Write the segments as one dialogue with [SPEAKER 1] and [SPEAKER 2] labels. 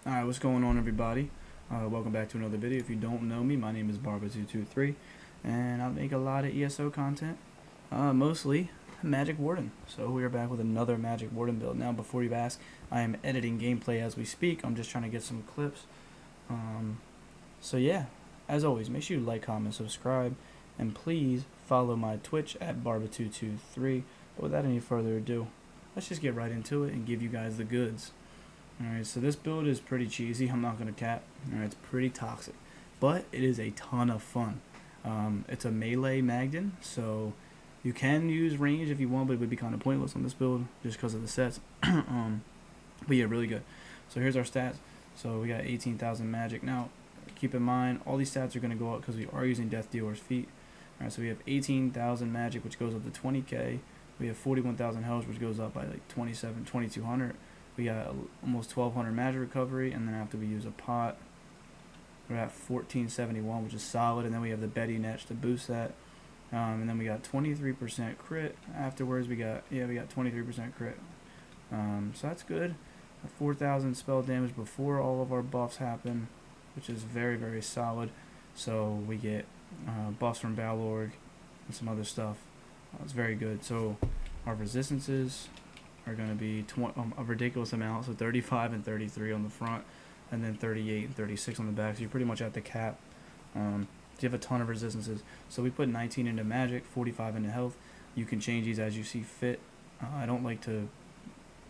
[SPEAKER 1] Alright, what's going on, everybody? Welcome back to another video. If you don't know me, my name is Barba223, and I make a lot of ESO content, mostly Magic Warden. So we are back with another Magic Warden build. Now, before you ask, I am editing gameplay as we speak. I'm just trying to get some clips. So yeah, as always, make sure you like, comment, subscribe, and please follow my Twitch at Barba223. But without any further ado, let's just get right into it and give you guys the goods. Alright, so this build is pretty cheesy, I'm not going to cap. Alright, it's pretty toxic, but it is a ton of fun. It's a melee Magden, so you can use range if you want, but it would be kind of pointless on this build just because of the sets. But yeah, really good. So here's our stats. So we got 18,000 magic. Now, keep in mind, all these stats are going to go up because we are using Death Dealer's feat. Alright, so we have 18,000 magic, which goes up to 20k. We have 41,000 health, which goes up by like 2,200. We got almost 1,200 magic recovery, and then after we use a pot, we're at 1471, which is solid. And then we have the Betty Netch to boost that, and then we got 23% crit. Afterwards, we got 23% crit. So that's good. 4,000 spell damage before all of our buffs happen, which is very, very solid. So we get buffs from Balorg and some other stuff. It's very good. So our resistances are going to be a ridiculous amount, so 35 and 33 on the front, and then 38 and 36 on the back, so you're pretty much at the cap. So you have a ton of resistances. So we put 19 into magic, 45 into health. You can change these as you see fit. I don't like to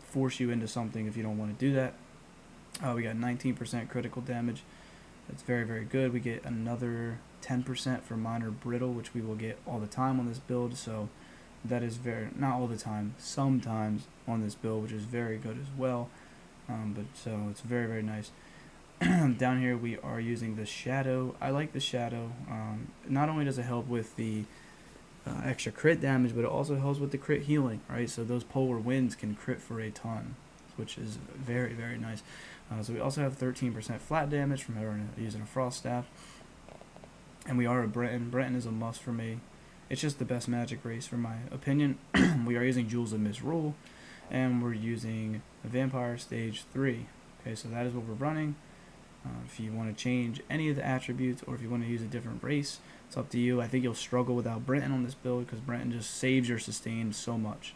[SPEAKER 1] force you into something if you don't want to do that. We got 19% critical damage. That's very, very good. We get another 10% for minor brittle, which we will get all the time on this build, so that is not all the time, sometimes on this build, which is very good as well. But so it's very, very nice. Down here we are using the shadow. I like the shadow. Not only does it help with the extra crit damage, but it also helps with the crit healing, right? So those polar winds can crit for a ton, which is very, very nice. So we also have 13% flat damage from using a frost staff. And we are a Breton. Breton is a must for me. It's just the best magic race, for my opinion. We are using Jewels of Misrule, and we're using Vampire Stage 3. Okay, so that is what we're running. If you want to change any of the attributes, or if you want to use a different race, it's up to you. I think you'll struggle without Breton on this build, because Breton just saves your sustain so much.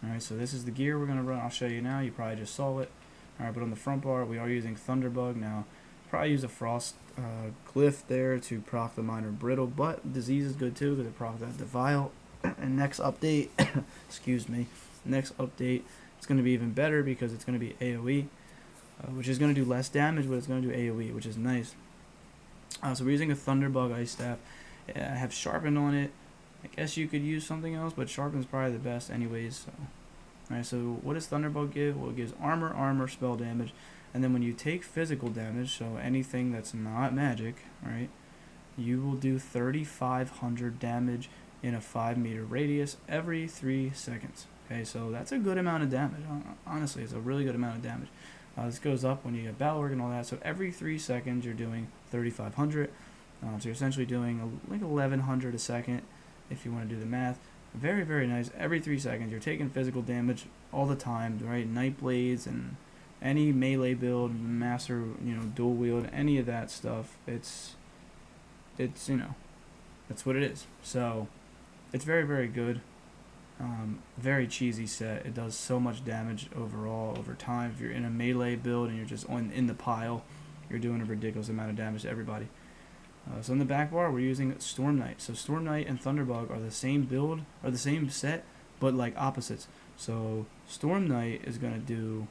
[SPEAKER 1] Alright, so this is the gear we're going to run. I'll show you now. You probably just saw it. Alright, but on the front bar, we are using Thunderbug. Now, probably use a Frost glyph there to proc the minor brittle, but disease is good too because it procs that Devile. And next update, excuse me, next update, it's going to be even better because it's going to be AoE, which is going to do less damage, but it's going to do AoE, which is nice. So we're using a Thunderbug Ice Staff. I have Sharpen on it. I guess you could use something else, but Sharpen's probably the best anyways. So, alright, so what does Thunderbug give? Well, it gives armor, spell damage. And then when you take physical damage, so anything that's not magic, right, you will do 3,500 damage in a 5-meter radius every 3 seconds. Okay, so that's a good amount of damage. Honestly, it's a really good amount of damage. This goes up when you get Balorg and all that. So every 3 seconds, you're doing 3,500. So you're essentially doing like 1,100 a second if you want to do the math. Very, very nice. Every 3 seconds, you're taking physical damage all the time, right? Night Blades and any melee build, master, dual wield, any of that stuff, it's that's what it is. So it's very, very good. Very cheesy set. It does so much damage overall over time. If you're in a melee build and you're just in the pile, you're doing a ridiculous amount of damage to everybody. So in the back bar, we're using Storm Knight. So Storm Knight and Thunderbug are the same build, or the same set, but like opposites. So Storm Knight is going to do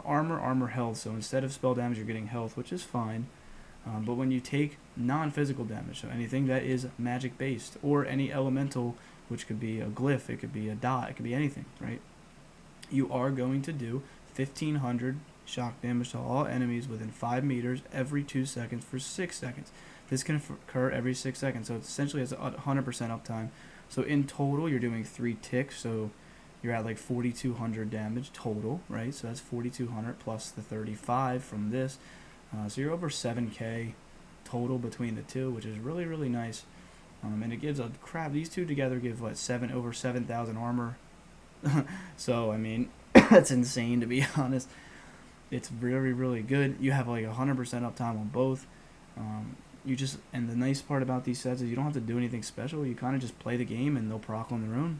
[SPEAKER 1] armor, health. So instead of spell damage, you're getting health, which is fine. But when you take non-physical damage, so anything that is magic based, or any elemental, which could be a glyph, it could be a dot, it could be anything, right? You are going to do 1,500 shock damage to all enemies within 5 meters every 2 seconds for 6 seconds. This can occur every 6 seconds, so it essentially has 100% uptime. So in total, you're doing 3 ticks, so you're at like 4,200 damage total, right? So that's 4,200 plus the 35 from this. So you're over 7k total between the two, which is really, really nice. And it gives a crap. These two together give what, over 7,000 armor. So I mean, that's insane, to be honest. It's really, really good. You have like 100% uptime on both. And the nice part about these sets is you don't have to do anything special. You kind of just play the game and they'll proc on their own.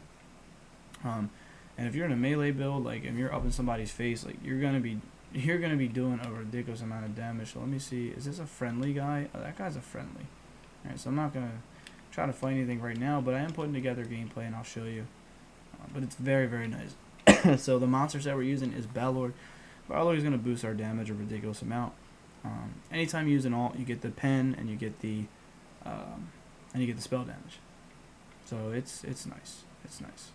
[SPEAKER 1] And if you're in a melee build, like if you're up in somebody's face, like you're gonna be doing a ridiculous amount of damage. So let me see, is this a friendly guy? Oh, that guy's a friendly. Alright, so I'm not gonna try to fight anything right now, but I am putting together gameplay and I'll show you. But it's very, very nice. So the monster set we're using is Balor. Balor is gonna boost our damage a ridiculous amount. Anytime you use an alt, you get the pen and you get the spell damage. So it's nice. It's nice.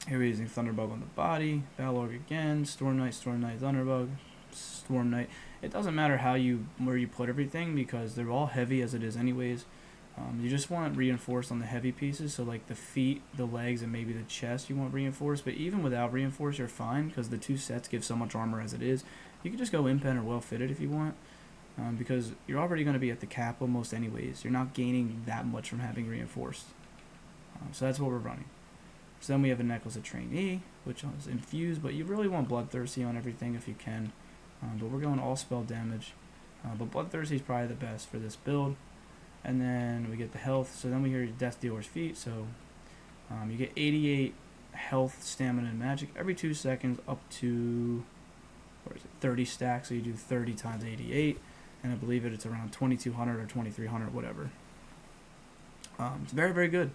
[SPEAKER 1] Here we're using Thunderbug on the body, Balor again, Storm Knight, Thunderbug, Storm Knight. It doesn't matter where you put everything because they're all heavy as it is anyways. You just want reinforced on the heavy pieces, so like the feet, the legs, and maybe the chest you want reinforced. But even without reinforced, you're fine because the two sets give so much armor as it is. You can just go impen or well fitted if you want, because you're already going to be at the cap almost anyways. You're not gaining that much from having reinforced. So that's what we're running. So then we have a Necklace of Trainee, which is infused, but you really want Bloodthirsty on everything if you can. But we're going all spell damage. But Bloodthirsty is probably the best for this build. And then we get the health. So then we hear Death Dealer's Feet. So you get 88 health, stamina, and magic every 2 seconds up to 30 stacks. So you do 30 times 88. And I believe it's around 2200 or 2300, whatever. It's very, very good.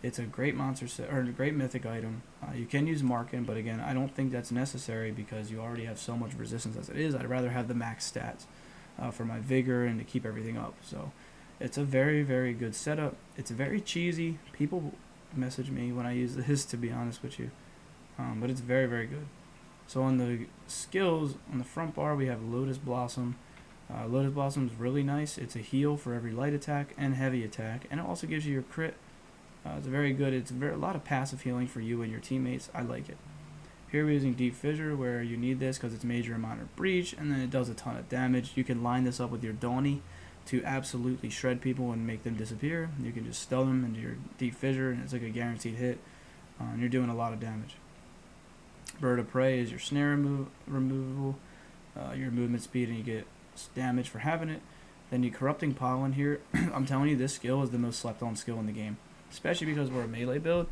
[SPEAKER 1] It's a great monster set, or a great mythic item. You can use Markin, but again, I don't think that's necessary because you already have so much resistance as it is. I'd rather have the max stats for my vigor and to keep everything up. So it's a very, very good setup. It's very cheesy. People message me when I use this, to be honest with you. But it's very, very good. So on the skills, on the front bar, we have Lotus Blossom. Lotus Blossom is really nice. It's a heal for every light attack and heavy attack, and it also gives you your crit. It's very good. It's a lot of passive healing for you and your teammates. I like it. Here we're using Deep Fissure, where you need this because it's major and minor breach, and then it does a ton of damage. You can line this up with your Dawny to absolutely shred people and make them disappear. You can just stun them into your Deep Fissure, and it's like a guaranteed hit. And you're doing a lot of damage. Bird of Prey is your snare removal, your movement speed, and you get damage for having it. Then your Corrupting Pollen here. I'm telling you, this skill is the most slept on skill in the game, especially because we're a melee build.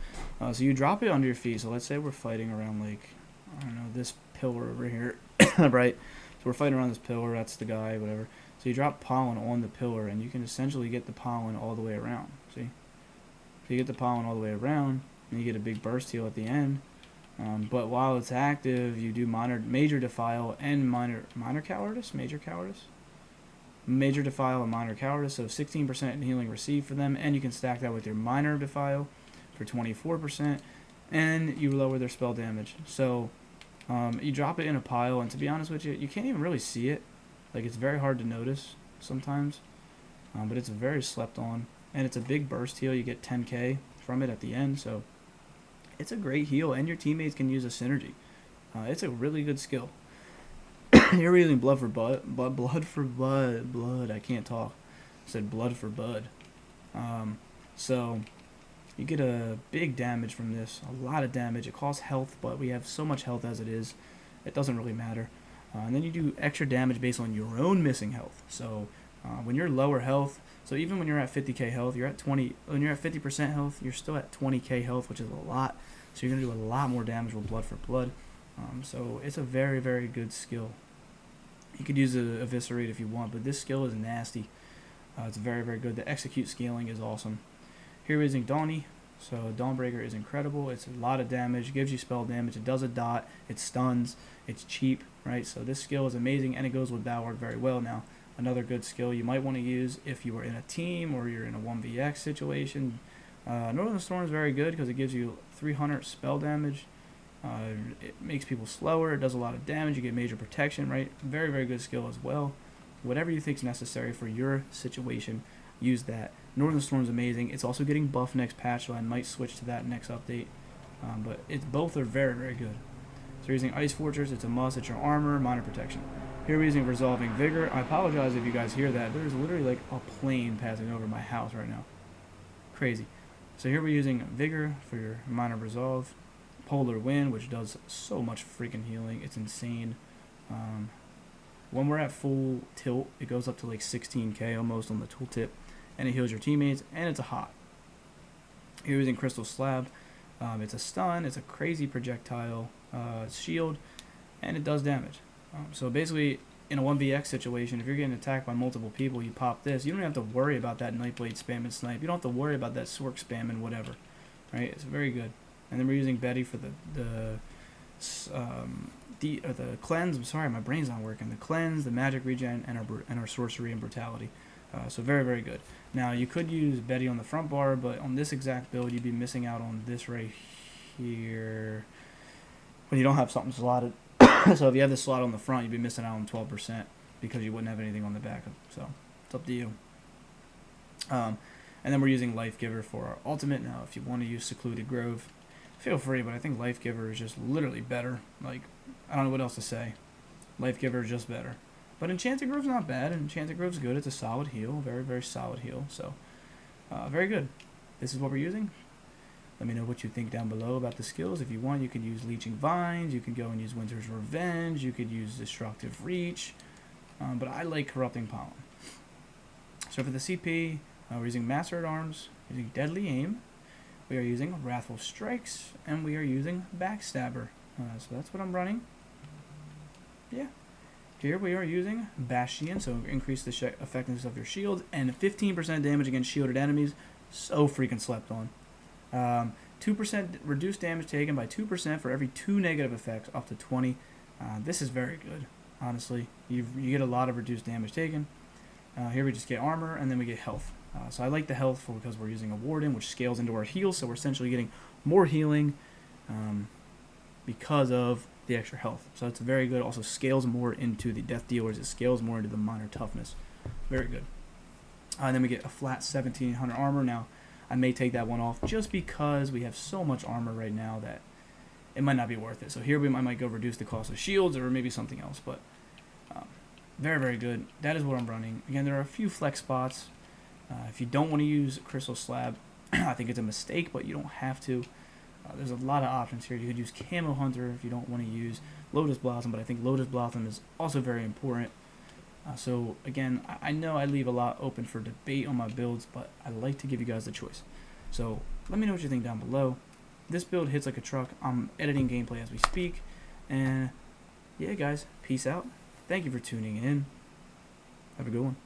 [SPEAKER 1] So you drop it under your feet. So let's say we're fighting around, like, I don't know, this pillar over here, right? So we're fighting around this pillar. That's the guy, whatever. So you drop pollen on the pillar, and you can essentially get the pollen all the way around. See? So you get the pollen all the way around, and you get a big burst heal at the end. But while it's active, you do major defile and major cowardice, major defile and minor cowardice. So 16% in healing received for them, and you can stack that with your minor defile for 24%, and you lower their spell damage. So you drop it in a pile, and to be honest with you, you can't even really see it. Like, it's very hard to notice sometimes, but it's very slept on, and it's a big burst heal. You get 10k from it at the end, so it's a great heal, and your teammates can use a synergy. It's a really good skill. Here we're using blood for blood. I can't talk. I said blood for bud. So you get a big damage from this, a lot of damage. It costs health, but we have so much health as it is, it doesn't really matter. And then you do extra damage based on your own missing health. So when you're lower health, so even when you're at 50k health, you're at 20. When you're at 50% health, you're still at 20k health, which is a lot. So you're gonna do a lot more damage with blood for blood. So it's a very, very good skill. You could use a Eviscerate if you want, but this skill is nasty. It's very, very good. The execute scaling is awesome. Here we're using Dawny. So Dawnbreaker is incredible. It's a lot of damage, gives you spell damage, it does a dot, it stuns, it's cheap, right? So this skill is amazing, and it goes with Balor very well. Now, another good skill you might want to use if you were in a team or you're in a 1vx situation. Northern Storm is very good because it gives you 300 spell damage. It makes people slower, it does a lot of damage, you get major protection, right? Very, very good skill as well. Whatever you think is necessary for your situation, use that. Northern Storm is amazing. It's also getting buffed next patch, so I might switch to that next update. But both are very, very good. So you're using Ice Fortress, it's a must, it's your armor, minor protection. Here we're using Resolving Vigor. I apologize if you guys hear that. There's literally like a plane passing over my house right now. Crazy. So here we're using Vigor for your minor resolve. Polar Wind, which does so much freaking healing. It's insane. When we're at full tilt, it goes up to like 16k almost on the tooltip, and it heals your teammates, and it's a hot. You're using Crystal Slab. It's a stun, it's a crazy projectile shield, and it does damage. So basically, in a 1vx situation, if you're getting attacked by multiple people, you pop this. You don't have to worry about that Nightblade spam and snipe. You don't have to worry about that Sork spam and whatever. Right? It's very good. And then we're using Betty for the cleanse. I'm sorry, my brain's not working. The cleanse, the magic regen, and our sorcery and brutality. So very, very good. Now you could use Betty on the front bar, but on this exact build, you'd be missing out on this right here when you don't have something slotted. So if you have this slot on the front, you'd be missing out on 12% because you wouldn't have anything on the back. So it's up to you. And then we're using Life Giver for our ultimate. Now, if you want to use Secluded Grove, feel free, but I think Life Giver is just literally better. Like, I don't know what else to say. Life Giver is just better. But Enchanted Grove's not bad. Enchanted Grove's good. It's a solid heal. Very, very solid heal. So, very good. This is what we're using. Let me know what you think down below about the skills. If you want, you can use Leeching Vines. You can go and use Winter's Revenge. You could use Destructive Reach. But I like Corrupting Pollen. So for the CP, we're using Master at Arms, using Deadly Aim. We are using Wrathful Strikes. And we are using Backstabber. So that's what I'm running. Yeah. Here we are using Bastion, so increase the effectiveness of your shields, and 15% damage against shielded enemies. So freaking slept on. 2% reduced damage taken by 2% for every 2 negative effects, up to 20. This is very good, honestly. You get a lot of reduced damage taken. Here we just get armor, and then we get health. So I like the health because we're using a Warden, which scales into our heal, so we're essentially getting more healing because of the extra health. So it's very good. Also scales more into the death dealers. It scales more into the minor toughness. Very good. And then we get a flat 1700 armor. Now, I may take that one off just because we have so much armor right now that it might not be worth it. So here I might go reduce the cost of shields or maybe something else. But very, very good. That is what I'm running. Again, there are a few flex spots. If you don't want to use Crystal Slab, I think it's a mistake, but you don't have to. There's a lot of options here. You could use Camo Hunter if you don't want to use Lotus Blossom, but I think Lotus Blossom is also very important. So again, I know I leave a lot open for debate on my builds, but I like to give you guys the choice. So let me know what you think down below. This build hits like a truck. I'm editing gameplay as we speak. And yeah, guys, peace out. Thank you for tuning in. Have a good one.